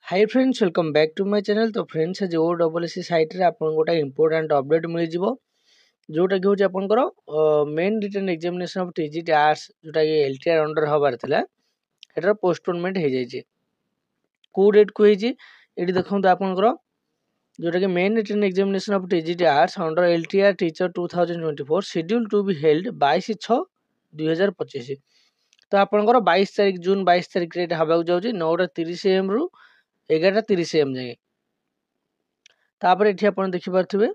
Hi friends welcome back to my channel. तो friends आज OWSC site रे आपन गोटा इंपोर्टेंट अपडेट मिल जिवो जोटा कि होची आपनकर main written examination of TGT arts जोटा कि एलटीआर अंडर हबार थिला एटर पोस्टपोनमेंट हो जाई छी। को डेट को हे छी एटी देखंतु आपनकर जोटा कि main written examination of TGT arts under LTR teacher 2024 schedule to be held 22/6/2025। तो आपनकर 22 तारिख जून 22 तारिख रे हबाक जाउची 9:30 AM रु 11:30 AM जाए। तापर एठी आपण देखि पारथिबे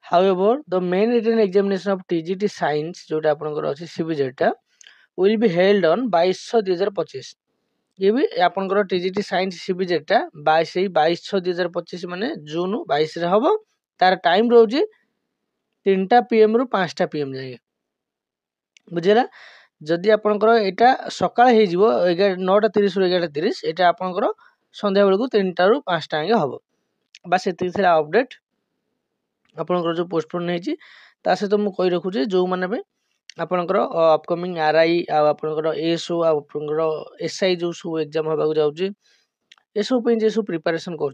however the main written examination of TGT science जोटा आपनकर अछि सीबीजेड टा विल बी हेल्ड ऑन 22/6/2025। ये भी आपनकर टीजीटी साइंस सीबीजेड टा 22/6/2025 माने जून 22 रे हबो। तार टाइम रहउची 3टा PM रु 5टा PM जाए। बुझिला जदि आपनकर एटा सकाळ हे जिवो 9:30 रु 11:30 एटा आपनकर संध्या बेलू 3टा रु 5टा आगे हम बस ये अपडेट आपंकर जो पोस्टपोन नहीं सहित मुझे कही रखुचे जो मैंने आपंकर अपकमिंग आरआई आपंकर एएसओ आपंकर एसआई जो सब एग्जाम होगा जाऊँगी ये सब सब प्रिपरेशन कर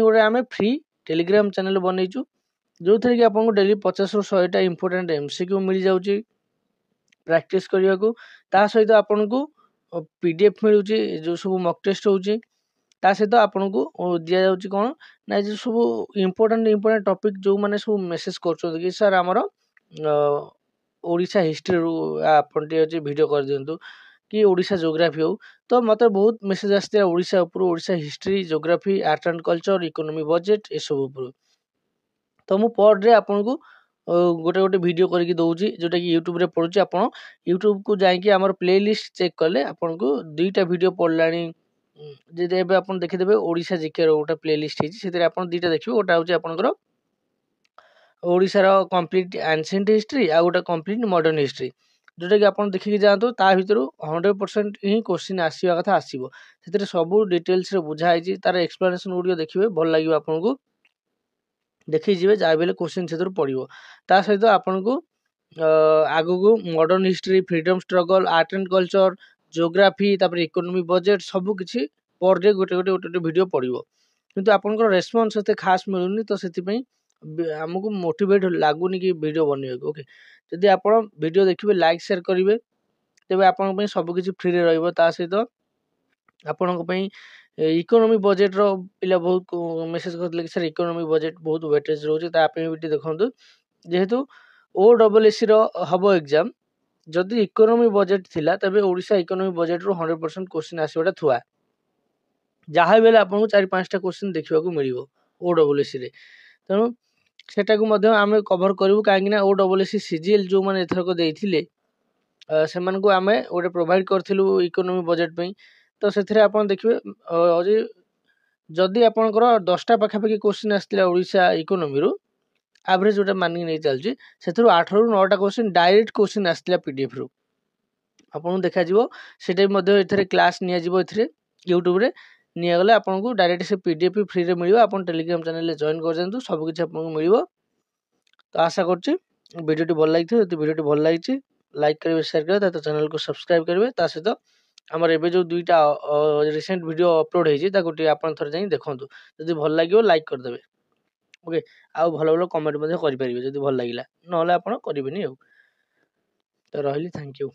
गोटे आम फ्री टेलीग्राम चैनल बनईचु जो थी कि आपको डेली 50 ରୁ 100टा इंपोर्टेंट एमसीक्यू मिल जाऊँगी प्रैक्टिस करने को सहित आपन को पीडीएफ मिलूँ जो सब मक टेस्ट होची सहित आपन को दि जाऊँगी कौन ना जो सब इंपोर्टेंट टॉपिक जो मैंने सब मेसेज कर कि सर आमर ओडिशा हिस्ट्री आपन टे वीडियो कर दिंतु कि ओडिशा ज्योग्राफी हो तो मत बहुत मेसेज आसता ओडिशा उपर Odisha history geography art and culture economy budget ये सब उपर तो मु पर डे आपन को गोटे गोटे वीडियो करके दौची जोटा कि यूट्यूब रे पड़ुची आपन यूट्यूब को जाइए आम प्ले लिस्ट चेक कले आपन को 2टा वीडियो पड़लानी जदि एबे आपन देखिदेबे ओडिशा जीके रो गोटे प्ले लिस्ट हिची सेतरे आपन 2टा देखिबे ओटा होची आपनकर ओडिशा रो कंप्लीट एंशिएंट हिस्ट्री आ गोटे कंप्लीट मॉडर्न हिस्ट्री जोटा कि आपन देखि जांतु ता भितरु 100% ही क्वेश्चन आसीबा कथा आसीबो सेतरे सब डिटेल्स रे बुझा आइची तार एक्सप्लेनेशन वीडियो देखिबे भल लागिबो आपन को देखि जिवे जा बेले क्वेश्चन सेतरु पड़िबो ता सहित आपन को आगु को modern history freedom struggle art and culture geography तापर इकोनॉमी बजेट सब किछि पर डे गोटे गोटे गोटे वीडियो पड़िबो किंतु आपनकर रेस्पॉन्स एते खास मिलुनी तो सेति पई हमको मोटिवेट लागुनी कि वीडियो बनियो ओके जदि आपण वीडियो देखिबे लाइक शेयर करिवे तेबे आपन पई सब किछि फ्री रे रहइबो ता सहित आपन पई इकोनॉमी बजेट रो पिला बहुत मेसेज करले कि सर इकोनॉमी बजेट बहुत वेटेज रहउची ता पे भी देखंतु जेहेतु ओडब्ल्यूएससी रो हबो एग्जाम जदि इकोनॉमी बजेट थिला तबे ओडिशा इकोनॉमी बजेट रो 100% क्वेश्चन आसीबाटा थुआ जहाँ बेले आपको 4-5टा क्वेश्चन देखा मिलो ओडब्ल्यूएससी रे तेणु सेटा को मध्य आमे कवर करू कहीं ओडब्ल्यूएससी सीजीएल जो मैंने एथरक देइथिले सेमान को आमे गोटे प्रोवाइड करथिलु इकोनॉमी बजेट पे तो से आप देखिए जदि आपंकर 10टा पाखापाखि क्वेश्चन आसला ओडिशा इकोनॉमी रू एवरेज जोटा मानिक नहीं चलती से 8 ରୁ 9टा क्वेश्चन डायरेक्ट क्वेश्चन आसला पीडीएफ रू आपन देखा जिवो सेटा भी एथरे क्लास निया जिवो एथरे यूट्यूब रे निया गले आपन को डायरेक्ट से पीडीएफ फ्री रे मिलियो आपन टेलीग्राम चैनल रे जॉइन कर जंतु सब किछ आपन को मिलियो तो आशा करछि वीडियो टी भल लागिथि यदि वीडियो टी भल लागिछि लाइक करिवे शेयर करिवे तो चैनल को सब्सक्राइब करिवे ता सहित हमर एबे जो 2टा रिसेंट वीडियो अपलोड हेछि ताको टी आपन थर जाई देखंतु यदि भल लागियो लाइक कर देबे ओके आ भलो भलो कमेंट मध्ये करि परिबे यदि भल लागिला नहले आपन करिबेनी तो रहली थैंक यू।